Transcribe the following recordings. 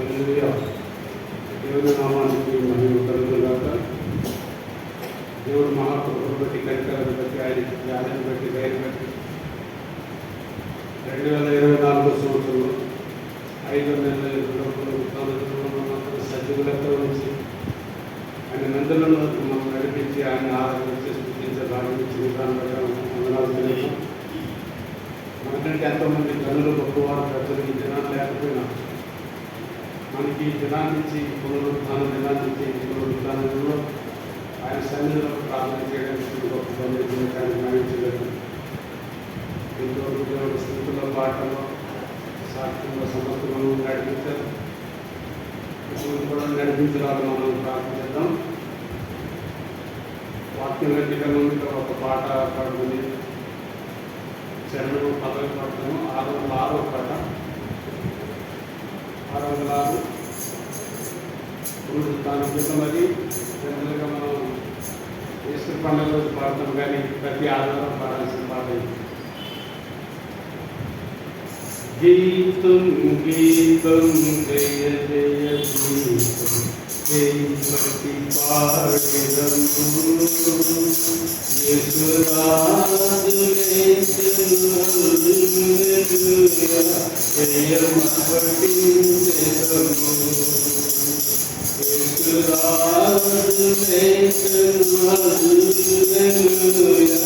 హల్లెలూయా. దేవుని నామానికి మహిమ కలుగుగాక. దేవుడు మహాకృపను బట్టి, కనికరాన్ని బట్టి, ఆయన జ్ఞానాన్ని బట్టి, దయని బట్టి 2024 సంవత్సరంలో 5 నెలల సజ్జులతో ఉంచి ఆయన మందులను మనం నడిపించి ఆయన ఆరాధించి స్థుతించే భావించి విధానం వందనాలు తెలియదు. మనకంటే ఎంతోమంది జనులు గొప్పవారు ప్రజలు ఈ దినాలు లేకపోయినా మనకి ఈ దినాన్నించి పునరుద్ధాన దినాన్నించి పునరుద్ధానంలో ఆయన సన్నిధిలో ప్రార్థన చేయడానికి గొప్ప బంధించడానికి భావించలేదు. ఎంతో దేవుడు స్థితుల పాటలో సాక్ష్యంలో సమస్యలను నడిపించారు. ఇప్పుడు కూడా నడిపించడానికి మనం ప్రార్థిద్దాం. వాక్యం గట్టిగా ముందుగా ఒక పాట పాడుతుంది. చరణము 10 పాటను 606 పాట 606 పునరుద్ధాన క్రితం. అది జనరల్గా మనం ఈస్టర్ పండుగ రోజు పాడతాం, కానీ ప్రతి ఆదివారం పాడాల్సిన పాట. గీతం గీతం జయ జయ గీతం జయపతి పాడెదము యేసురాజు హల్లెలూయా జయమపటి జయము యేసురాజు హల్లెలూయా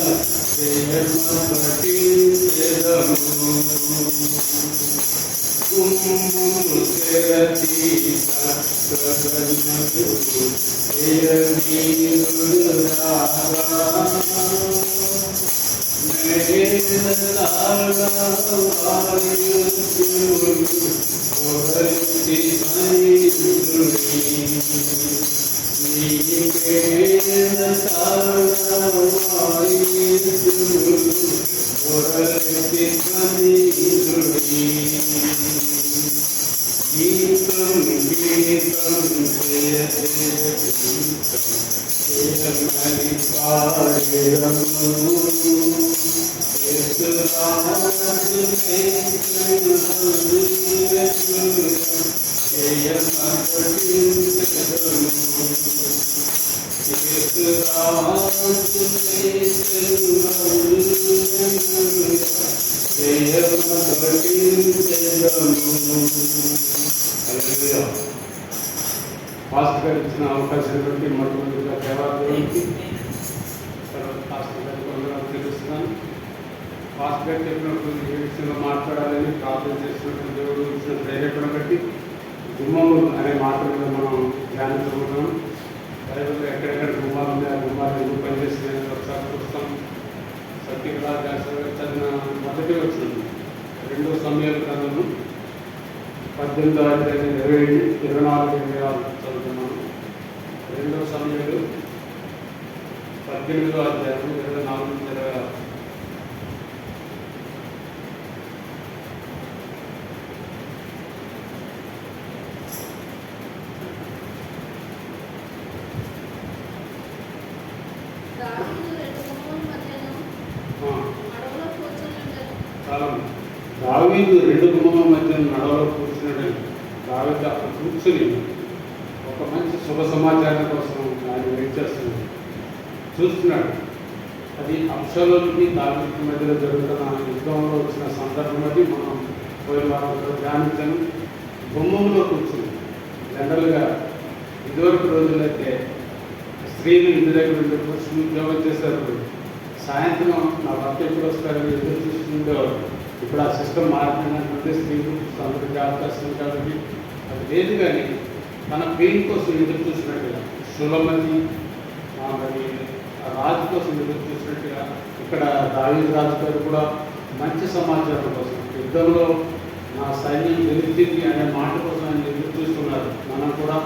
జయమపటి జయము తెరతి సకలనకు గీతం గీతం జయ జయ గీతం జయమని పాడెదము యేసురాజు జయమపటి జయము యేసురాజు జయమపటి జయము. పాస్టర్ గారు ఇచ్చిన అవకాశం బట్టి మొట్టమొదటిగా దేవాలయానికి తర్వాత పాస్టర్ గారికి వందనాలు తెలుస్తున్నాను. పాస్టర్ గారు చెప్పినప్పుడు ఏ విషయంలో మాట్లాడాలని ప్రార్థన చేసినప్పుడు దేవుడు ఇచ్చిన ప్రేరేపణ బట్టి గుమ్మము అనే మాట మీద మనం ధ్యానించబోతున్నాం. బైబిల్లో ఎక్కడెక్కడ గుమ్మాలు ఉన్నాయి, ఆ గుమ్మాలు ఎందుకు పనిచేస్తున్నాయని ఒకసారి చూస్తాం. సత్యకళ చదివిన మొదటి వచ్చింది 2 సమయాల గ్రంథము 18వ అధ్యాయం 24 చదువుతున్నాను. 2 సమయాలు 18వ అధ్యాయం 24-26. దావీదు 2 గుమ్మముల మధ్య నడవలో కూర్చున్నాడు. దావీదు అక్కడ కూర్చుని ఒక మంచి శుభ సమాచారం కోసం ఆయన వెయిట్ చేస్తున్నాడు, చూస్తున్నాడు. అది అబ్షాలోముకి దావీదుకి మధ్యలో జరుగుతున్న యుద్ధంలో వచ్చిన సందర్భం. అది మనం పోయిన వారంలో ధ్యానించాను. గుమ్మంలో కూర్చుని జనరల్గా ఇదివరకు రోజులైతే స్త్రీలు ఇంటి దగ్గర ఉండి కూర్చుని ఉద్యోగం చేసేటప్పుడు సాయంత్రం నా భర్త ఎప్పుడు వస్తారని ఎదురు చూస్తుండేవారు. ఇప్పుడు ఆ సిస్టమ్ మారిపోయినటువంటి స్త్రీలు అందరూ జాబ్ చేస్తుంది కాబట్టి అది లేదు. కానీ తన పెయిన్ కోసం ఎదురు చూసినట్టుగా సులమతి మరి రాజు కోసం ఎదురు చూసినట్టుగా ఇక్కడ దావీదు రాజు గారు కూడా మంచి సమాచారం కోసం యుద్ధంలో నా సైన్యం గెలిచింది అనే మాట కోసం ఆయన ఎదురు చూస్తున్నారు. మనం కూడా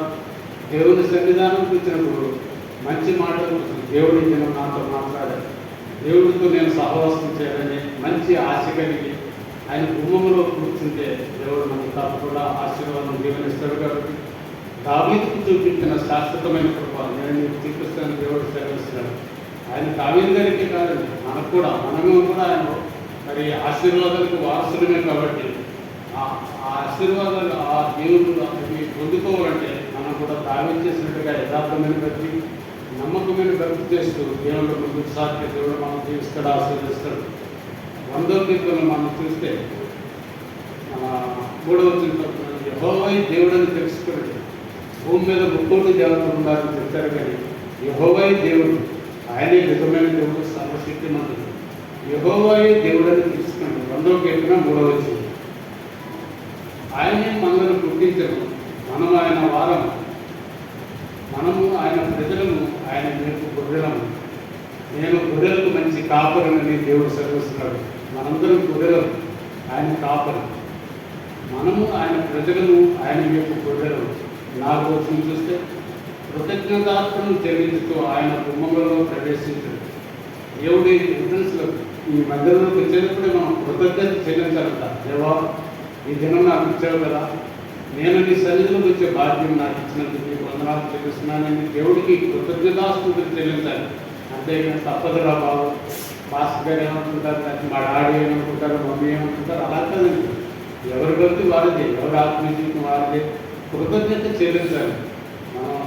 దేవుని సన్నిధానం కూర్చున్నప్పుడు మంచి మాట కోసం దేవుడి నేను నాతో మాట్లాడారు, దేవుడితో నేను సహవాసం చేయాలని మంచి ఆశ కలిగి ఆయన గుమ్మంలో కూర్చుంటే దేవుడు మనకు తప్పకుండా ఆశీర్వాదం జీవనిస్తాడు. కాబట్టి దావీదుకు చూపించిన శాశ్వతమైన కృప నేను నీకు చూపిస్తాను దేవుడు సెలవిస్తున్నాడు. ఆయన దావీదు గారికి కాదండి, మనకు కూడా మనము కూడా ఆయన మరి ఆశీర్వాదాలకు వారసులమే. కాబట్టి ఆ ఆశీర్వాదాలు ఆ దేవుడు పొందుకోవాలంటే మనం కూడా దావీదు చేసినట్టుగా యథార్థమైన భక్తి, నమ్మకమైన భక్తి చేస్తూ దేవుడు ముందుకు సాగితే దేవుడు మనం జీవిస్తాడు, ఆశీర్వదిస్తాడు. 100వ కీర్తనలో మనం చూస్తే 3వ వచనం యెహోవా దేవుడని తెలుసుకోండి. భూమి మీద 3 దేవతలు ఉండాలని చెప్తారు, కానీ యెహోవా దేవుడు, ఆయనే నిజమైన దేవుడు, సర్వశక్తిమంతుడు. యెహోవా దేవుడని తెలుసుకోండి. 100వ కీర్తన 3వ వచనం. ఆయనే మనల్ని పుట్టించను, మనం ఆయన వారం, మనము ఆయన ప్రజలము, ఆయన మేపు గొర్రెలము. నేను గొర్రెలకు మంచి కాపరని దేవుడు సెలవిస్తున్నాడు. మనందరం గొర్రెలము, ఆయన కాపరు. మనము ఆయన ప్రజలను, ఆయన మేపు గొర్రెలము. 4వ వచనం చూస్తే కృతజ్ఞతార్పణను చెల్లించుతూ ఆయన గుమ్మములలో ప్రవేశించాడు. దేవుడి ఎంట్రన్స్లో ఈ మందిరంలోకి వచ్చేటప్పుడే మనం కృతజ్ఞత చెల్లించాలంట. దేవా, ఈ దినం నాకు ఇచ్చావు కదా, నేను నీ సన్నిధిలోకి వచ్చే భాగ్యం నాకు ఇచ్చినందుకు నీకు వందనాలు చెల్లిస్తున్నానని దేవుడికి కృతజ్ఞతాస్తుతులు చెల్లించాలి. అంతేగాని తప్పదురా బాబు, పాస్టర్ గారు ఏమనుకుంటారు, మా డాడీ ఏమనుకుంటారు, మమ్మీ ఏమనుకుంటారు, అలా కాదండి. ఎవరి భక్తి వారిది, ఎవరి ఆత్మీయ జీవితం వారిది. కృతజ్ఞత చెల్లించాలి. మనం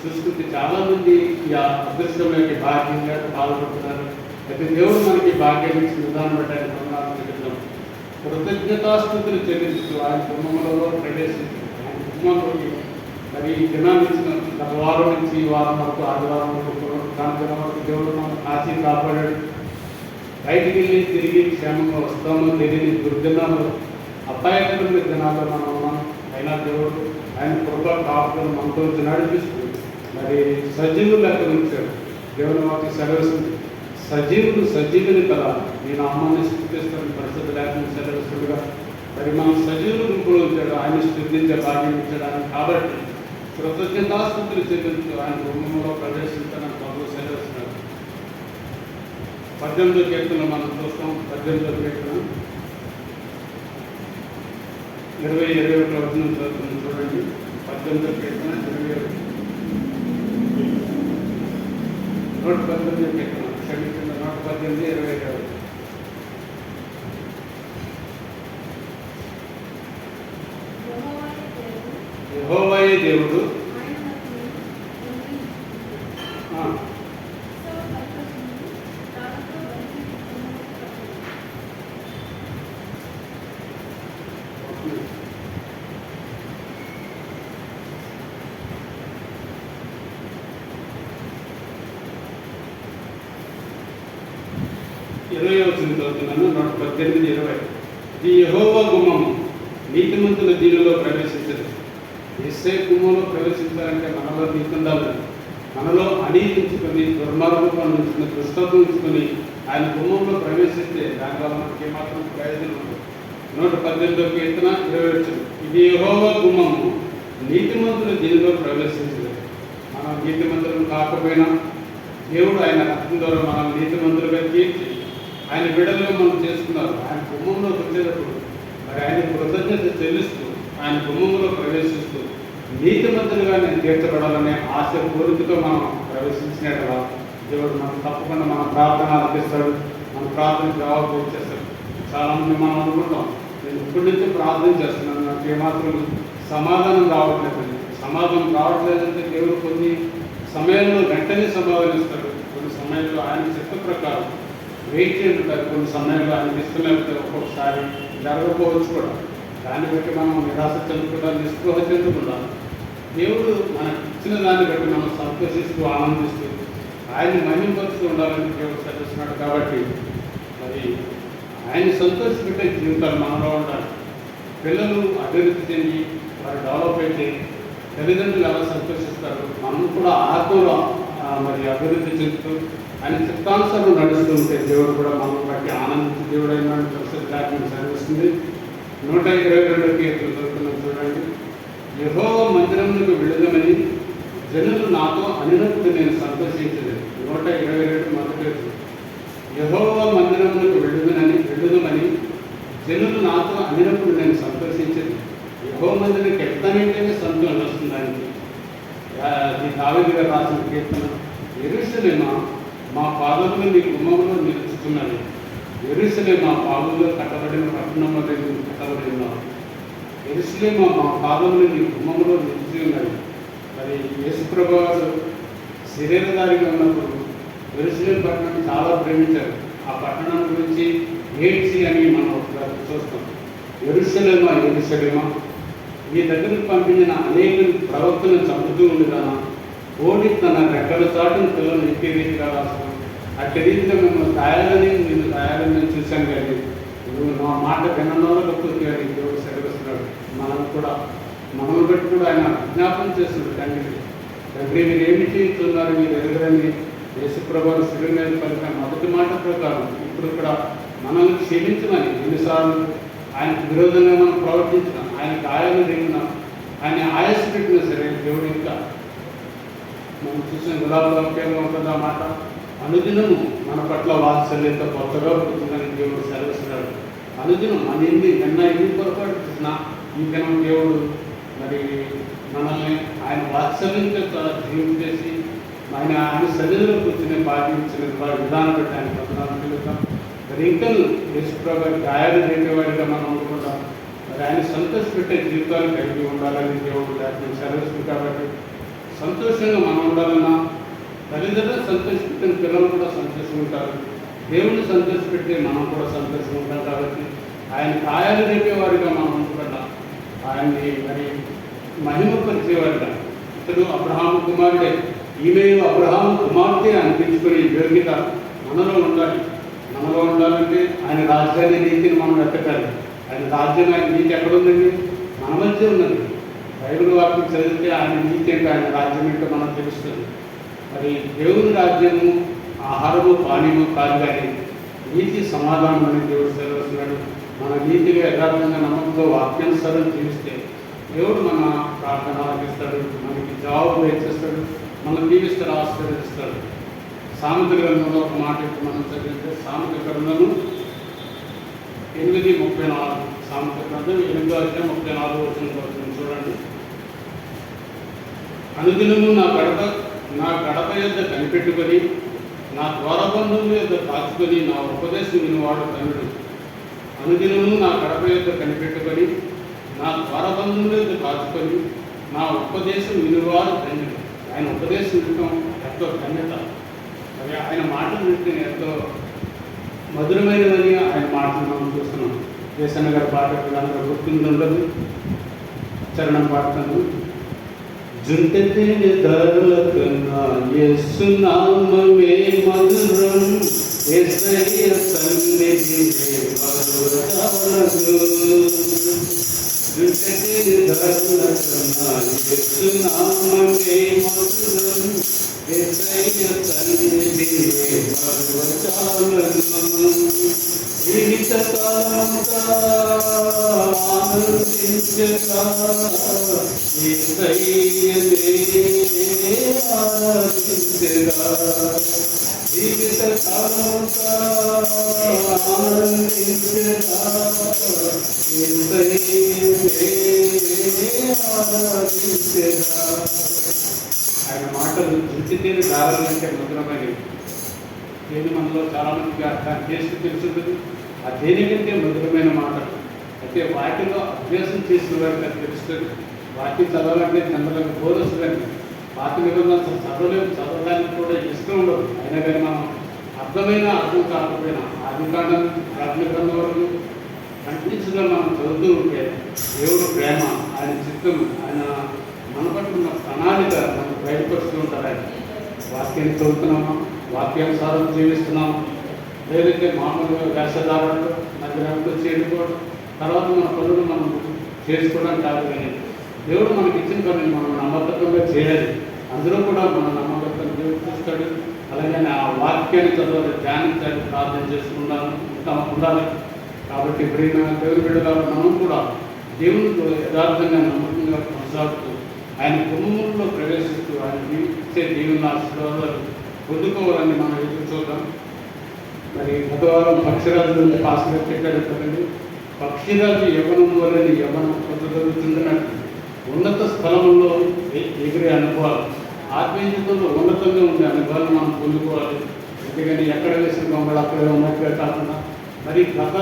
చూసుకుంటే చాలామంది ఈ అదృష్టంలోకి భాగ్యం లేక బాధపడుతున్నారు. అయితే దేవుడు మనకి భాగ్యం ఇచ్చిన విధానం బట్టి ఆయన వందనాలు చెల్లిద్దాం. కృతజ్ఞతాస్తుతులు చెల్లిస్తూ ఆయన కుటుంబంలో ప్రవేశించారు. ఆయన కుటుంబంలోకి మరి ఈ దినాన్ని ఇచ్చిన గత వారం నుంచి ఈ వారం వరకు, ఆదివారం వరకు, సాయంత్రం వరకు దేవుడు మనం కాచి కాపాడాడు. బయటికి వెళ్ళి తిరిగి క్షేమంగా వస్తామో తెలియని దుర్దినాలు, అపాయకరమైన దినాల్లో మనం ఉన్నాం. అయినా దేవుడు ఆయన కృప కాపులను మనతో నడిపిస్తూ మరి సజీవులు లెక్క ఉంచాడు. దేవుని మాకు సెలవుస్తుంది, సజీవులు సజీవుని కదా నేను అమ్మని స్థుతిస్తాను పరిస్థితి లేకుండా సెలవుస్తుండగా మరి మనం సజీవులు రూపంలో ఉంచాడు. ఆయన స్థుతించే భాగ్యం ఇచ్చడానికి. కాబట్టి కృతజ్ఞతాస్తుతులు చెల్లించు ఆయన కుటుంబంలో ప్రవేశించాలని ప్రభువు సెలవుస్తున్నాడు. 18వ కీర్తనలో మనం చూస్తాం. 18వ కీర్తన 20-21 వచనం చదువుతుంది చూడండి. 18వ కీర్తన 21. 118వ కీర్తన, క్షమించండి, 118, 22. యెహోవాయే దేవుడు, చదువుతున్నాను. 118, 20. ఇది యెహోవా గుమ్మము, నీతిమంతుల దీనిలో ప్రవేశించదు. యేసే గుమ్మంలో ప్రవేశించాలంటే మనలో నీతి ఉండాలి. మనలో అనీతి ఉంచుకొని, దుర్మార్గం ఉంచుకొని, దుష్టత్వం ఉంచుకొని ఆయన గుమ్మంలో ప్రవేశిస్తే దానివల్ల మనకి ఏమాత్రం ప్రయోజనం ఉండదు. 118వ కీర్తన 20. ఇది యెహోవా గుమ్మము, నీతిమంతుల దీనిలో ప్రవేశించదు. మనం నీతిమంతులను కాకపోయినా దేవుడు ఆయన రక్తం ద్వారా మనం నీతిమంతులుగా తీర్చి ఆయన బిడ్డలుగా మనం చేసుకున్నారు. ఆయన గుమ్మంలోకి వచ్చేటప్పుడు మరి ఆయన కృతజ్ఞత చెల్లిస్తూ ఆయన గుమ్మంలో ప్రవేశిస్తూ నీతిమంతులుగా నేను తీర్చబడాలనే ఆశ కోరికతో మనం ప్రవేశించినట్టుగా దేవుడు మనం తప్పకుండా మన ప్రార్థన ఆలకిస్తాడు. మన ప్రార్థన జవాబు ఇచ్చేస్తాడు. చాలామంది మనం అనుకుంటాం, నేను ఇప్పటి నుంచి ప్రార్థన చేస్తున్నాను, నాకు ఏమాత్రం సమాధానం రావట్లేదండి. సమాధానం రావట్లేదంటే దేవుడు కొన్ని సమయంలో వెంటనే సమాధానం ఇస్తాడు. కొన్ని సమయంలో ఆయన చిత్త ప్రకారం వెయిట్ చేస్తుంటారు. కొన్ని సమయంలో ఆయన ఇష్టమైతే ఒక్కొక్కసారి జరగకపోవచ్చు కూడా. దాన్ని బట్టి మనం నిరాశ చెందకుండా, నిస్పృహ చెందకుండా దేవుడు మనకు ఇచ్చిన దాన్ని బట్టి మనం సంతోషిస్తూ ఆనందిస్తూ ఆయన్ని మహిమపరుస్తూ ఉండాలని దేవుడు సూచిస్తున్నాడు. కాబట్టి మరి ఆయన సంతోషపెట్టే జీవితాలు మనలో ఉండాలి. పిల్లలు అభివృద్ధి చెంది వారు డెవలప్ అయితే తల్లిదండ్రులు ఎలా సంతోషిస్తారు, మనం కూడా ఆత్మలో మరి అభివృద్ధి చెందుతూ ఆయన చిత్తానుసారం నడుస్తూ ఉంటే దేవుడు కూడా మనం బట్టి ఆనందించి దేవుడు అయిన పరిస్థితి దాన్ని సరిస్తుంది. 122వ కీర్తన చదువుతున్నాం చూడండి. యెహోవా మందిరమునకు విడుదమని జనులు నాతో అనినప్పుడు నేను సంతోషించలేదు. 122 మొదటి. యెహోవా మందిరమునకు విడుదమని జనులు నాతో అనినప్పుడు నేను సంతోషించలేదు. యెహోవా మందిరానికి ఎక్కడంటేనే సంతోషం వస్తుందానికి. దావీదు గారు రాసిన కీర్తన, యెరూషలేమా మా పాదములు నీ గుమ్మంలో నిలుచుతున్నది. యెరూషలేమా పాదుల్లో కట్టబడిన పట్టణంలో కట్టబడి ఉన్నావు. యెరూషలేము మా పాదములు నీ గుమ్మములో నిలిచి ఉన్నది. మరి యేసుప్రభు వారు శరీరధారిగా ఉన్నప్పుడు యెరూషలేము పట్టణం చాలా ప్రేమించారు. ఆ పట్టణం గురించి ఏడ్చి అని మనం ఒకసారి చూస్తాం. యెరూషలేమా యెరూషలేమా, మీ దగ్గరకు పంపించిన అనేక ప్రవక్తలను చంపుతూ ఉండేదానా, ఓడి తన రెక్కల చాటును పిల్లలు ఎక్కే రీతిగా రాస్తాం. అట్టి రీతిగా మేము రాయాలని నేను రాయాలని నేను చూశాను. కానీ నువ్వు నా మాట విననోళ్ళకు కానీ దేవుడు సెలవిస్తున్నాడు. మనల్ని బట్టి కూడా ఆయన విజ్ఞాపన చేస్తున్నాడు. తండ్రి మీరు ఏమి చేస్తున్నారు, మీరు ఎదురని యేసుప్రభు శిలువ మీద పలికిన మొదటి మాట ప్రకారం ఇప్పుడు ఇక్కడ మనల్ని క్షమించమని ఎన్నిసార్లు ఆయనకు విరోధంగా మనం ప్రవర్తించిన, ఆయనకు ఆయన దిగిన, ఆయన ఆయాస పెట్టినా సరే దేవుడు ఇంకా మనం చూసిన గులాబీ వాక్యంలో ఉంటుంది ఆ మాట, అనుదినము మన పట్ల వాత్సల్యత కొత్తగా పుడుతుందని దేవుడు సెలవిస్తున్నాడు. అనుదినం మన ఎన్ని పొరపాటు చూసినా ఈ దినం దేవుడు మరి మనల్ని ఆయన వాత్సల్యంతో జీవించేసి ఆయన సన్నిధిలో కూర్చుని పాటించిన విధానం బట్టి ఆయన పట్టణాలు తెలుగుతాం. మరి ఇంకా యేసుప్రభు గాయాలు చేసేవాడిగా మనం ఉండకుండా మరి ఆయన సంతోషపెట్టే జీవితాలు కలిగి ఉండాలని దేవుడు లేకపోతే సెలవిస్తుంది. కాబట్టి సంతోషంగా మనం ఉండాలన్నా తల్లిదండ్రులు సంతోషపెట్టిన పిల్లలు కూడా సంతోషంగా ఉంటారు. దేవుణ్ణి సంతోషపెట్టే మనం కూడా సంతోషంగా ఉంటాం. కాబట్టి ఆయన గాయాలు రేపేవాడిగా మనం ఉండకుండా ఆయన్ని మరి మహిమపరిచేవాడిగా, ఇతడు అబ్రహాము కుమారుడే, ఈమె అబ్రహాము కుమార్తె అనిపించుకునే యోగ్యత మనలో ఉండాలి. మనలో ఉండాలంటే ఆయన రాజ్యాన్ని నీతిని మనం వెతకాలి. ఆయన రాజ్యం, ఆయన నీతి ఎక్కడుందండి? మన మధ్య ఉన్నది. బైబిల్ వాక్యం చదివితే ఆయన నీతి అంటే ఆయన రాజ్యం ఏంటో మనకు తెలుస్తుంది. మరి దేవుని రాజ్యము ఆహారము పానీయము కాదు, కానీ నీతి సమాధానం అని దేవుడు సెలవుస్తున్నాడు. మన నీతిగా యథార్థంగా నమ్మకంతో వాక్యానుసారం జీవిస్తే దేవుడు మన ప్రార్థన ఆలకిస్తాడు, మనకి జవాబు వేచేస్తాడు, మనం దీవిస్తాడు, ఆశీర్వదిస్తాడు. సామెత గ్రంథంలో ఒక మాట మనం చదివితే సామెత గ్రంథము 8:34, సామెత గ్రంథం 8:34 చూడండి. అనుదినము నా గడప యొద్ద కనిపెట్టుకొని, నా ద్వారబంధువుల యొద్ద కాచుకొని, నా ఉపదేశం వినివాడు ధనుడు. అనుదినము నా గడప యొద్ద కనిపెట్టుకొని, నా ద్వారబంధువుల యొద్ద కాచుకొని, నా ఉపదేశం వినివాడు ధన్యుడు. ఆయన ఉపదేశం వినటం ఎంతో ధన్యత. మరి ఆయన మాటలు వింటే ఎంతో మధురమైనదని ఆయన మాటలు మనం చూస్తున్నాం. దేశన్న గారి పాట అందరూ గుర్తుండదు, చరణం పాడుతాను. జుంటెని ధరల కన్నా యేసు నామమే మధురం, యేసయ్య సన్నిధి మధురమగు. జుంటెని ధరల కన్నా యేసు నామమే మధురం, యేసయ్య సన్నిధి మధురమగు. జీవితకాలమంతా ఆనందించగా యేసయ్యనే ఆరాధించగా. జీవితకాలమంతా ఆనందించగా యేసయ్యనే ఆరాధించగా. ఆయన మాటలు రుచితేనే దారాలంటే మధురమైనవి. దేని మనలో చాలామందికి అర్థం చేసి తెలుసుంటుంది. ఆ దేనికంటే మధురమైన మాటలు అయితే వాటిలో అభ్యాసం చేసిన వారికి అది తెలుస్తుంది. వాటిని చదవాలంటే జనరల్గా బోనస్ కానీ పాత నిబంధనలు చదవడానికి కూడా ఇష్టం ఉండదు. అయినా కానీ మనం అర్థం కాకపోయినా ఆదికాండం గ్రంథం వరకు కంటిన్యూస్గా మనం చదువుతూ ఉంటే దేవుడు ప్రేమ, ఆయన చిత్తం, ఆయన మన పట్ల ఉన్న ప్రణాళిక మనకు బయటపరుస్తూ ఉంటారు. ఆయన వాక్యాన్ని చదువుతున్నామా, వాక్యానుసారం జీవిస్తున్నాము, లేదంటే మామూలుగా వేషధారణలు మధ్యలో చేరుకోవడం, తర్వాత మన పనులు మనం చేసుకోవడం కాదు. కానీ దేవుడు మనకి ఇచ్చిన పనిని మనం నమ్మకత్వంగా చేయాలి. అందులో కూడా మన నమ్మకత్వం దేవుడు చూస్తాడు. అలాగే ఆ వాక్యాన్ని చదవాలి, ధ్యానించాలి, ప్రార్థన చేసుకుంటాను ఉండాలి. కాబట్టి ఎప్పుడైనా దేవుని బిడ్డగా మనం కూడా దేవునితో యథార్థంగా నమ్మకంగా కొనసాగుతూ ఆయన కుటుంబంలో ప్రవేశిస్తూ ఆయన ఇచ్చే దేవుని ఆశీర్వాదాలు పొందుకోవాలని మనం ఎదురు చూద్దాం. మరి గతవారం పక్షిరాజు నుండి పాస్గా చెప్పాడు కదండి. పక్షిరాజు యవ్వనం వలని యవ్వనం పొందగలుగుతుందన్నట్టు ఉన్నత స్థలంలో ఎగిరే అనుభవాలు, ఆత్మీయ జీవితంలో ఉన్నతంగా ఉండే అనుభవాలు మనం పొందుకోవాలి. ఎందుకని ఎక్కడ వేసిన బొమ్మలు అక్కడే ఉన్నట్టుగా కాకుండా మరి గత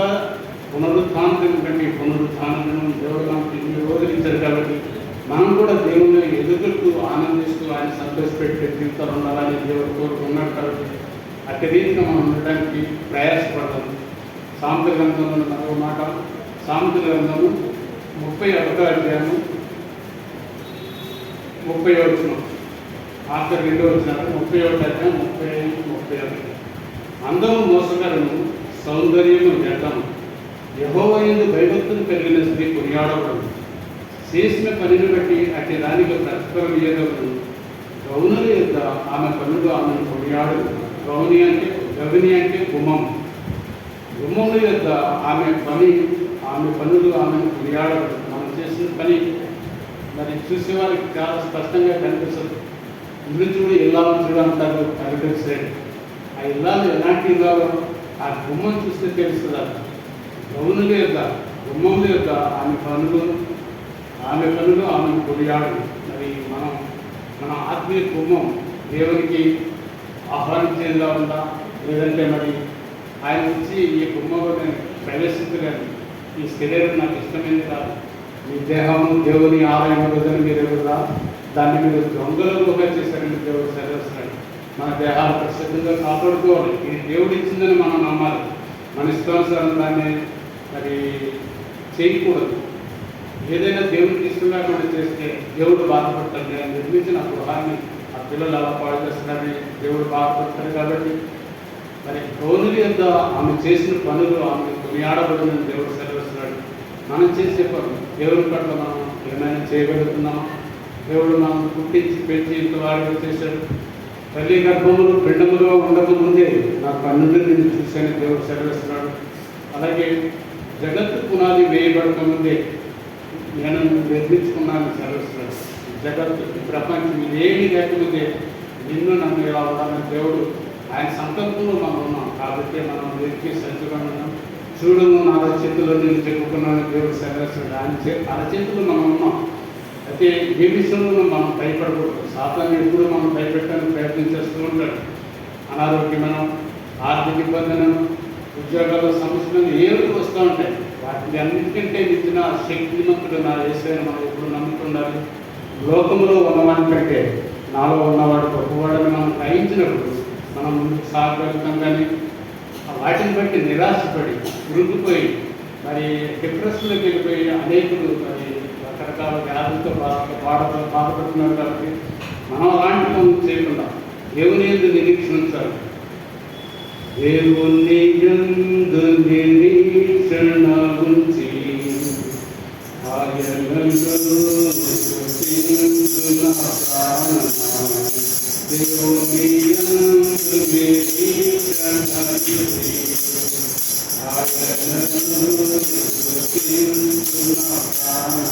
పునరుత్థానం కంటే పునరుత్థానం దేవుడు మనకి ఇన్ని రోజులు ఇచ్చారు కాబట్టి మనం కూడా దేవుని ఎదుగుతూ ఆనందిస్తూ ఆయన సంతోషపెట్టే జీవితాలు ఉండాలని దేవుడు కోరుకున్నాడు కాబట్టి అట్టి రీతిగా మనం ఉండడానికి ప్రయాసపడదాం. సామెతల గ్రంథంలో మరో మాట, సామెతల గ్రంథము 31వ అధ్యాయము 30వ వచనం, ఆఖరి 2వ వచనాలు 31వ అధ్యాయం 30-31. అందము మోసకరము, సౌందర్యము వ్యర్థము, యెహోవా యందు భయభక్తులు కలిగిన స్త్రీ కొనియాడబడదు. చేసిన పనిని బట్టి అట్టి దానికి ప్రతిఫలం ఇయ్యగలదు. గౌనుల యొక్క ఆమె పనులు ఆమెను కొనియాడదు. గవిని అంటే గుమ్మం. గుమ్మముల యొక్క ఆమె పనులు ఆమెను కొనియాడదు. మనం చేసిన పని మరి చూసేవారికి చాలా స్పష్టంగా కనిపిస్తుంది. ఇల్లు చూడు ఇల్లాలు చూడు అంటారు కనిపిస్తాయి. ఆ ఇల్లాలు ఎలాంటి ఇల్లాలో ఆ గుమ్మం చూస్తే తెలుస్తుంది. గౌనుల యొక్క గుమ్మముల యొక్క ఆమె పనులు ఆమెను కొనియాడు. మరి మన ఆత్మీయ గుమ్మం దేవునికి ఆహ్వానించేదిగా ఉందా, లేదంటే మరి ఆయన వచ్చి ఈ గుమ్మంలో నేను ప్రవేశించలేను, ఈ శరీరం నాకు ఇష్టమైంది కాదు, మీ దేహము దేవుని ఆలయం రోజున మీరు ఎవరురా దాన్ని మీరు దొంగలుగా చేశారని దేవుడు సెలవుస్తున్నాడు. మన దేహాలు ప్రసిద్ధంగా కాపాడుకోవాలి. ఇది దేవుడు ఇచ్చిందని మనం నమ్మాలి. మన ఇష్టానుసారం దాన్ని మరి చేయకూడదు. ఏదైనా దేవుడికి ఇష్టంగా మనం చేస్తే దేవుడు బాధపడతాడు. నేను నిర్మించిన గృహాన్ని ఆ పిల్లలు అలా పాడు చేస్తున్నారని దేవుడు బాధపడతాడు. కాబట్టి మరి గౌనుల యొక్క ఆమె చేసిన పనులు ఆమె కొనియాడబడినని దేవుడు సెలవుస్తున్నాడు. మనం చేసే పనులు దేవుని పట్ల మనం ఏమైనా చేయగలుగుతున్నామా? దేవుడు మనం పుట్టించి పెంచి ఇంత వారిగా చేశాడు. తల్లి గర్భములు పిండములో ఉండకముందే నా కన్నులు నేను చూశాను దేవుడు సెలవుస్తున్నాడు. అలాగే జగత్తు పునాది వేయబడకముందే నేను నిర్మించుకున్నాను సెలవుస్తున్నాడు. జగత్తు ప్రపంచం ఏమి లేకపోతే నన్ను ఇలా ఉండాలని దేవుడు ఆయన సంకల్పంలో మనం ఉన్నాం. కాబట్టి మనం వెతికి సంచుగా ఉన్నాం. చూడము నా అరచేతుల్లో నేను చెప్పుకున్నాను దేవుడు సెలవుస్తున్నాడు. ఆయన అరచేతులు మనం ఉన్నాం. అయితే ఏ విషయంలో మనం భయపడకూడదు. సాతాను ఎప్పుడు మనం భయపెట్టడానికి ప్రయత్నం చేస్తూ ఉంటాడు. అనారోగ్యమైన ఆర్థిక ఇబ్బందులను ఉద్యోగాల సమస్యలను ఏదో వస్తూ ఉంటాయి. వాటిని అన్నింటికంటే ఇచ్చిన శక్తిమంతుడు నా యేసయ్యను మనం ఎప్పుడు నమ్ముతుండాలి. లోకంలో ఉన్నవాడి కంటే నాలో ఉన్నవాడు గొప్పవాడని మనం గ్రహించినప్పుడు మనం ముందుకు సాగలుగుతాం. కానీ వాటిని బట్టి నిరాశపడి కృంగిపోయి మరి డిప్రెషన్లోకి వెళ్ళిపోయి అనేకులు మరి రకరకాల వ్యాధులతో బాధపడుతున్నారు. కాబట్టి మనం అలాంటి పనులు చేయకుండా దేవుని యందు నిరీక్షణ ఉంచాలి. దేవుని యందు నిరీక్షణ ఉంచి ఆయనలో స్తుతించున ప్రాణమా, దేవుని యందు నిరీక్షణ ఉంచి ఆయనలో స్తుతించున ప్రాణమా.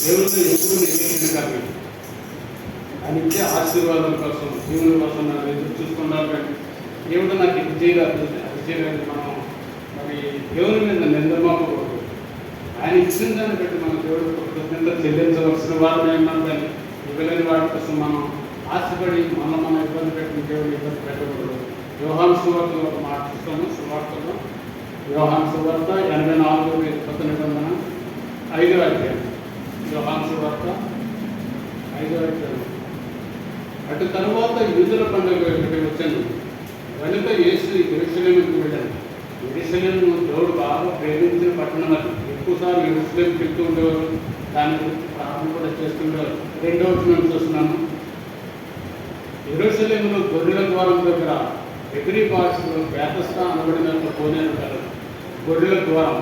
దేవుడు ఎప్పుడు నిరీక్షణ కాదు. ఆయన ఇచ్చే ఆశీర్వాదం కోసం దేవుని కోసం మనం ఎదురు చూసుకున్నాం. కానీ దేవుడు నాకు ఇది చేయలేదు అది చేయలేదు మనం మరి దేవుని మీద నిందమోపకూడదు. ఆయన ఇచ్చిన దాన్ని బట్టి మన దేవుడు కృతజ్ఞత చెల్లించవలసిన వారిని అన్నాం. కానీ ఇవ్వలేని వాటి కోసం మనం ఆశపడి మనం ఇబ్బంది పెట్టిన దేవుడు ఇబ్బంది పెట్టకూడదు. యోహాను సువార్తలో ఒక మాట చూస్తాము. సువార్తలో యోహాను సువార్త 84 కొత్త నిబంధన 5వ అధ్యాయం. యోహాను సువార్త 5వ అధ్యాయం. అటు తరువాత యూదుల పండుగ వచ్చాను కనుక యేసు యెరూషలేముకు వెళ్ళాను. యెరూషలేము దేవుడు బాగా ప్రేమించిన పట్టణం. అది ఎక్కువసార్లు యెరూషలేముకి వెళ్తూ ఉండేవారు. దాని గురించి ప్రార్థన కూడా చేస్తుండేవారు. 2వ వచనం చూస్తున్నాను. యెరూషలేములో గొర్రెల ద్వారం దగ్గర ఎబ్రీ భాషలో బేతస్తా అనబడినంత కోనేరు కలదు. గొర్రెల ద్వారం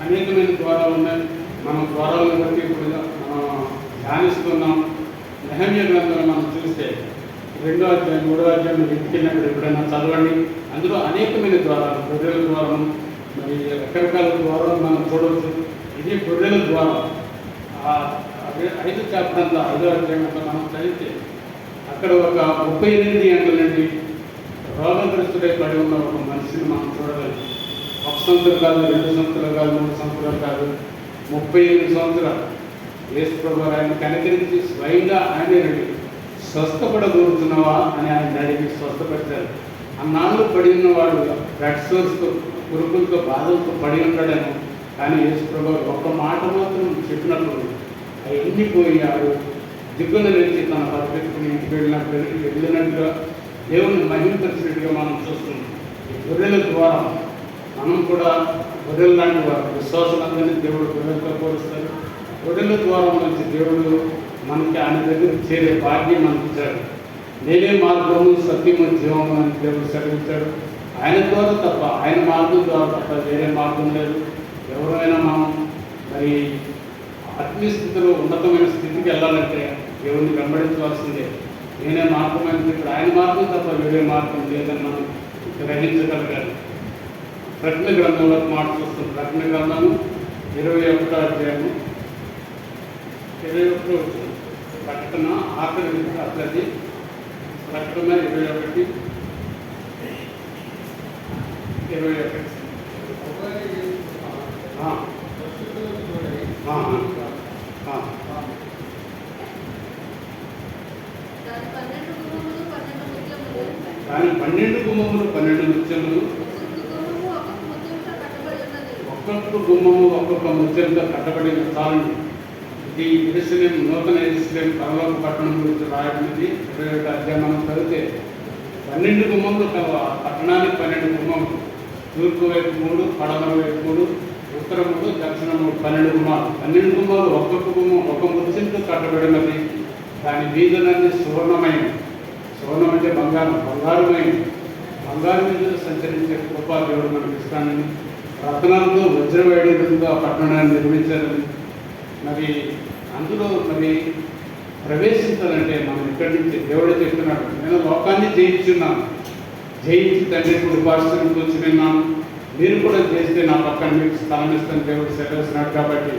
అనేకమైన ద్వారాలు ఉన్నాయి. మనం ద్వారాలను బట్టి ఇప్పుడు మనం ధ్యానిస్తున్నాం. నెహెమ్యా గ్రంథంలో మనం చూస్తే 2వ అధ్యాయం 3వ అధ్యాయం వెతికినప్పుడు ఎప్పుడైనా చదవండి. అందులో అనేకమైన ద్వారాలు, గొర్రెల ద్వారం, మరి రకరకాల ద్వారాలు మనం చూడవచ్చు. ఇది గొర్రెల ద్వారం. 5వ చాప్టర్ అంతా 5వ అధ్యాయం అంతా మనం చదివితే అక్కడ ఒక 38 ఏళ్ళ నుండి రోగగ్రస్తుడై పడి ఉన్న ఒక మనిషిని మనం చూడగలం. 1 సంవత్సరం కాదు, 2 సంవత్సరాలు కాదు, 3 సంవత్సరాలు కాదు, 38 సంవత్సరాలు. యేసు ప్రభువు ఆయన కనికరించి స్వయంగా ఆయనే స్వస్థపడగలుగుతున్నావా అని ఆయన అడిగి స్వస్థపరిచారు. అన్నాళ్ళు పడి ఉన్నవాడు బ్లడ్ సోర్స్తో కురుకులతో బాధలతో పడి ఉంటాడేమో, కానీ యేసుప్రభు ఒక్క మాట మాత్రం చెప్పినప్పుడు అవన్నీ పోయి ఆడు దిగ్గున లేచి తన పరిపెట్టుకుని ఇంటికి వెళ్ళినట్టుగా దేవుని మహిమపరిచినట్టుగా మనం చూస్తున్నాం. ఈ గొర్రెల ద్వారా మనం కూడా గొర్రెల లాంటి వారు, విశ్వాసాలందరినీ దేవుడు గొర్రెలతో పోలుస్తారు. గొర్రెల ద్వారా మంచి దేవుడు మనకి ఆయన దగ్గర చేరే భాగ్యం మనకి ఇచ్చాడు. నేనే మార్గము సత్యము జీవము అని దేవుడు సెలవిచ్చాడు. ఆయన ద్వారా తప్ప, ఆయన మార్గం ద్వారా తప్ప వేరే మార్గం లేదు. ఎవరైనా మనం మరి ఆత్మీయ స్థితిలో ఉన్నతమైన స్థితికి వెళ్ళాలంటే దేవుడిని వెంబడించవలసిందే. నేనే మార్గం అని ఇక్కడ ఆయన మార్గం తప్ప వేరే మార్గం లేదని మనం గ్రహించగలగాలి. ప్రకటన గ్రంథంలో మాట చూస్తుంది. ప్రకటన గ్రంథము 21వ అధ్యాయము 21 ప్రకటన ఆఖరి అట్లది. ప్రకటన 21 కానీ 12 గుమ్మములు 12 ముత్యములు, ఒక్కొక్క గుమ్మము ఒక్కొక్క ముత్యంతో కట్టబడి చాలండి. ఇది యెరూషలేం, నూతన యెరూషలేం పరలోక పట్టణం గురించి రాయబడింది. 21వ అధ్యాయం మనం చదివితే 12 గుమ్మములు పట్టణానికి 12 గుమ్మములు, తూర్పు వైపు 3, పడమర వైపు 3, ఉత్తరం 3, దక్షిణం 3, 12 గుమ్మాలు. 12 గుమ్మాలు ఒక్కొక్క గుమ్మం ఒక ముత్యంతో కట్టబడినది. దాని వీధులన్నీ సువర్ణమైనవి. సువర్ణం అంటే బంగారం, బంగారమైనవి. బంగారు మీద సంచరించే గొప్ప దేవుడు మనకి ఇస్తానని, రత్నాలతో వజ్రవేడుకలతో ఆ పట్టణాన్ని నిర్మించారని. మరి అందులో మరి ప్రవేశించాలంటే మనం ఇక్కడి నుంచి దేవుడే చెప్తున్నాడు, నేను లోకాన్ని జయించున్నాను, జయించి తండ్రి కుడిపార్శ్వని కూర్చున్నాను, మీరు కూడా చేస్తే నా పక్కన మీకు స్థలం ఇస్తాను దేవుడు సెలవుస్తున్నాడు. కాబట్టి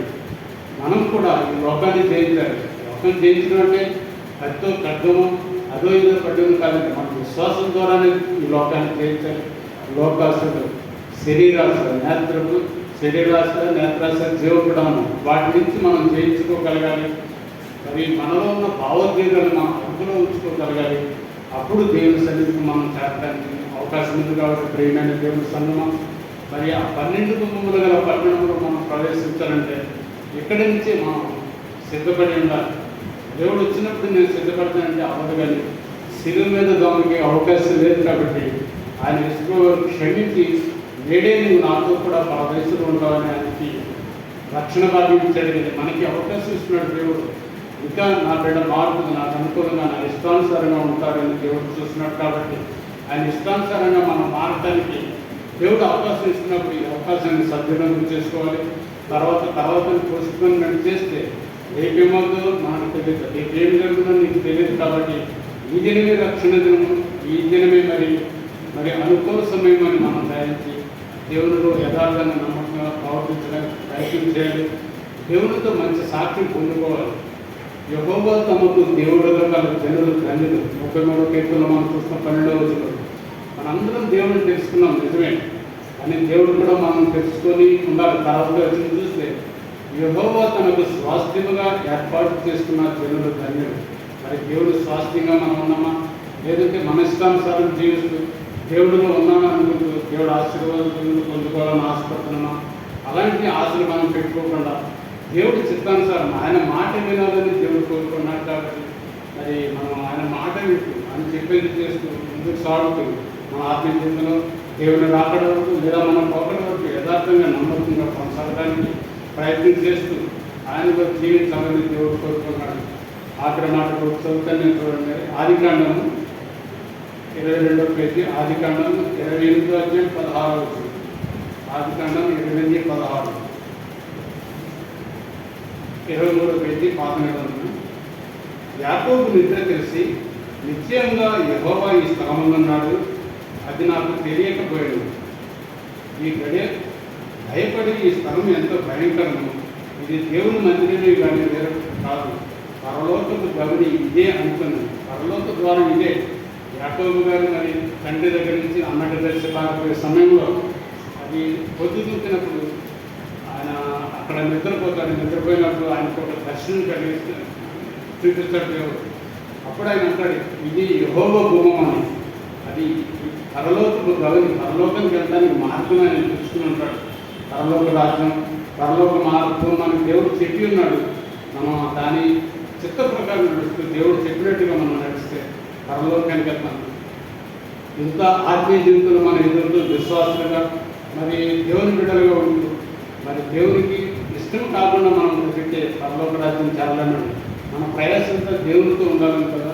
మనం కూడా ఈ లోకాన్ని జయించాలి. లోకం జయించడం అంటే కత్తో ఖడ్గము అదో ఇదో పడ్డం కాదండి. మన విశ్వాసం ద్వారానే ఈ లోకాన్ని జయించాలి. లోకాసులు, శరీరాశలు, నేత్రములు, శరీరాశలు, నేత్రాశలు, జీవపుడము, వాటి నుంచి మనం జయించుకోగలగాలి. మరి మనలో ఉన్న భావోద్వేగాలు మనం అదుపులో ఉంచుకోగలగాలి. అప్పుడు దేవుని సన్నిధికి మనం చేరడానికి అవకాశం ఉంది. కాబట్టి ప్రియమైన దేవుని సన్నిధం మరి ఆ 12 గుమ్మములు గల పట్టణంలో మనం ప్రవేశించాలంటే ఇక్కడి నుంచే మనం సిద్ధపడి ఉండాలి. దేవుడు వచ్చినప్పుడు నేను సిద్ధపడతానంటే అవ్వదు. కానీ శిలువ మీద దొంగకి అవకాశం లేదు. కాబట్టి ఆయన క్షమించి నేడే నువ్వు నాతో కూడా వయసులో ఉంటావని ఆయనకి రక్షణ భాగ్యం ఇచ్చాడు. కదా మనకి అవకాశం ఇస్తున్నాడు దేవుడు. ఇంకా నా బిడ్డ మార్పులు నాకు అనుకూలంగా నా ఇష్టానుసారంగా ఉంటారని దేవుడు చూస్తున్నాడు. కాబట్టి ఆయన ఇష్టానుసారంగా మనం మారటానికి దేవుడు అవకాశం ఇస్తున్నప్పుడు ఈ అవకాశాన్ని సద్వినియోగం చేసుకోవాలి. తర్వాత పోషికొని నడిచేస్తే రేపేమవుతుందో మనకు తెలియదు, రేపేం జరుగుతుందో నీకు తెలియదు. కాబట్టి ఈ దినమే రక్షణ దినము, ఈ దినమే మరి అనుకూల సమయం అని మనం గ్రహించి దేవునిలో యథార్థంగా నమ్మకంగా ప్రవర్తించడానికి ప్రయత్నం చేయాలి. దేవునితో మంచి సాక్షి పొందుకోవాలి. యెహోవా తమకు దేవుడుగా గల జనులు ధన్యులు. 33వ కీర్తనలో మనం చూస్తున్న 12వ వచనంలో మనందరం దేవుడిని తెలుసుకున్నాం నిజమే. కానీ దేవుడు కూడా మనం తెలుసుకొని ఉండాలి. తర్వాత వచ్చిన చూస్తే యెహోవా తనకు స్వాస్థ్యముగా ఏర్పాటు చేసుకున్న జనులు ధన్యులు. మరి దేవుడు స్వాస్థ్యంగా మనం ఉన్నామా, లేదంటే మన ఇష్టానుసారం జీవిస్తూ దేవుడిలో ఉన్నామని అనుకుంటూ దేవుడు ఆశీర్వాదాలు పొందుకోవాలని ఆశపడుతున్నామా? అలాంటి ఆశలు మనం పెట్టుకోకుండా దేవుడి చిత్తానుసారం ఆయన మాట వినాలని దేవుడు కోరుకున్నాడు. కాబట్టి మరి మనం ఆయన మాట వింటూ ఆయన చెప్పేది చేస్తూ ముందుకు సాగుతూ మన ఆత్మీయ జీవితంలో దేవుని రాకడం వరకు లేదా మనం పోకడం వరకు యథార్థంగా నమ్మకంగా కొనసాగడానికి ప్రయత్నం చేస్తూ ఆయనతో జీవించాలని దేవుడు కోరుకున్నాడు. ఆఖరి మాట చదువుతానే చూడండి. ఆదికాండము 22వ పేజీ, ఆదికాండం 28వ అధ్యాయం 16వ వచనం. ఆదికాండం 28:16. 23వ పేజీ పాత నిబంధన. యాకోబు నిద్ర తెలిసి నిశ్చయంగా యెహోవా ఈ స్థలమున్నాడు, అది నాకు తెలియకపోయాడు. ఈ గడియ భయపడి ఈ స్థలం ఎంతో భయంకరము, ఇది దేవుని మందిరమే కానీ వేరే కాదు, పరలోకపు గవిని ఇదే అనుకున్నాను. పరలోక ద్వారం ఇదే. యాకోబు గారు మరి తండ్రి దగ్గర నుంచి అన్నటి దర్శకపోయే సమయంలో అది పొద్దుతూకినప్పుడు ఆయన అక్కడ నిద్రపోతాడు. నిద్రపోయినప్పుడు ఆయనకు ఒక దర్శనం చూపిస్తాడు దేవుడు. అప్పుడు ఆయన అంటాడు, ఇది యెహోవా భూమం అని. అది పరలోకపు గవని పరలోకానికి వెళ్ళడానికి మార్గం ఆయన చూసుకుని ఉంటాడు. పరలోక రాజ్యం, పరలోక మార్గం మనకి దేవుడు చెప్పి ఉన్నాడు. మనం దాని చిత్త ప్రకారం నడుస్తూ దేవుడు చెప్పినట్టుగా మనం నడిస్తే పరలోకానికి వెళ్తాం. ఇంత ఆత్మీయ జీవితంలో మనం ఎదురుతూ విశ్వాసులుగా మరి దేవుని బిడ్డలుగా ఉంటూ మరి దేవునికి ఇష్టం కాకుండా మనం పెట్టే పరలోక రాజ్యం చేరాలన్నాడు. మన ప్రయాసంతో దేవునితో ఉండాలని కదా.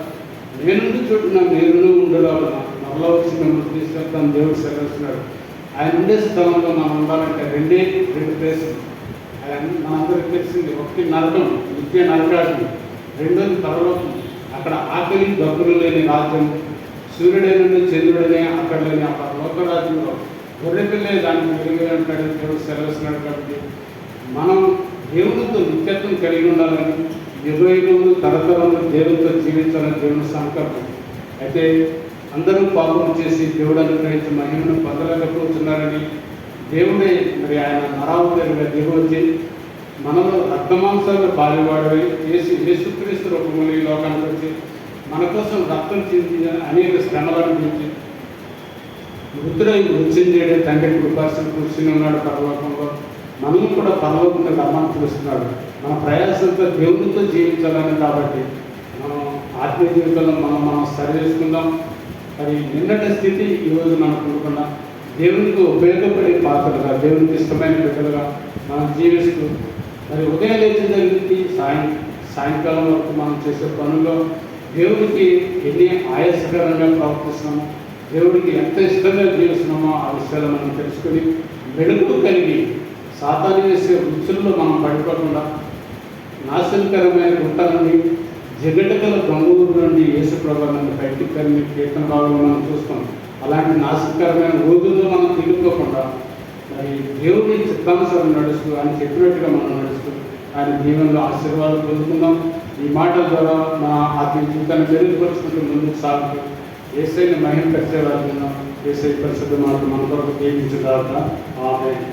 నేనుండి చోటున నేను ఉండేవాళ్ళ మరలా వచ్చి మిమ్మల్ని తీసుకెళ్తాను దేవుడు సెలవుస్తున్నాడు. ఆయన ఉండే స్థలంలో మనం ఉండాలంటే రెండు ప్లేసులు ఆయన మనందరికీ తెలిసింది. ఒకటి నరకం, నిత్య నరకాశం. రెండోది పరలోకం, అక్కడ ఆకలి దప్పులు లేని రాజ్యం, సూర్యుడైన చంద్రుడనే అక్కడ లేని ఆ పరలోక రాజ్యంలో గొర్రెపిల్లే దాన్ని వెలుగు అంటాడు దేవుడు సెలవుస్తున్నాడు. కాబట్టి మనం దేవునితో నిత్యత్వం కలిగి ఉండాలని, యుగయుగములు తరతరములు దేవునితో జీవించాలని దేవుని సంకల్పం. అయితే అందరూ పాపం చేసి దేవుడు అనుగ్రహించి మహిమను పొందలేకపోతున్నారని దేవుడే మరి ఆయన నరావతారిగా దిగొచ్చి మనలో రక్తమాంసాలు బాలివాడై యేసుక్రీస్తు రూపంలో ఈ లోకానికి వచ్చి మన కోసం రక్తం చింది అనేక శ్రమలను గురించి వృద్ధుడై వృత్యం చేయడం తండ్రి కృపాసన కూర్చుని ఉన్నాడు పరలోకంలో. మనల్ని కూడా పరలోకంలో రమ్మని పిలుస్తున్నాడు. మన ప్రయాసంతో దేవునితో జీవించాలని. కాబట్టి మనం ఆత్మీయ జీవితంలో మనం సరి చేసుకుందాం. మరి నిన్నటి స్థితి ఈరోజు మనకు ఉండకుండా దేవునికి ఉపయోగపడే పాత్రలుగా, దేవునికి ఇష్టమైన బిడ్డలుగా మనం జీవిస్తూ మరి ఉదయం లేచిన దగ్గరికి సాయంకాలం వరకు మనం చేసే పనుల్లో దేవుడికి ఎన్ని ఆయాసకరంగా ప్రవర్తిస్తున్నామో, దేవుడికి ఎంత ఇష్టంగా జీవిస్తున్నామో ఆ విషయాలు మనం తెలుసుకొని మెడుపు కలిగి సాతాను వేసే వృత్తుల్లో మనం పడిపోకుండా నాశనకరమైన గుట్ట నుండి జగటగల దొంగూరు నుండి యేసు ప్రభావాన్ని బయటికి కలిగిన కీర్తన భాగంలో మనం చూస్తాం. అలాంటి నాశనకరమైన రోజుల్లో మనం తిరుగుకోకుండా మరి దేవుని చిత్తానుసారం నడుస్తూ ఆయన చెప్పినట్టుగా మనం నడుస్తూ ఆయన దీవెనలో ఆశీర్వాదం పొందుకుందాం. ఈ మాటల ద్వారా మన ఆత్మీయ జీవితాన్ని మెరుగుపరుచుకుంటూ ముందుకు సాగుతూ యేసయ్యని మహిమ పరిచే వాడుతున్నాం. యేసయ్య పరిశుద్ధ మాట మన కొరకు దీవించుగాక. ఆమేన్.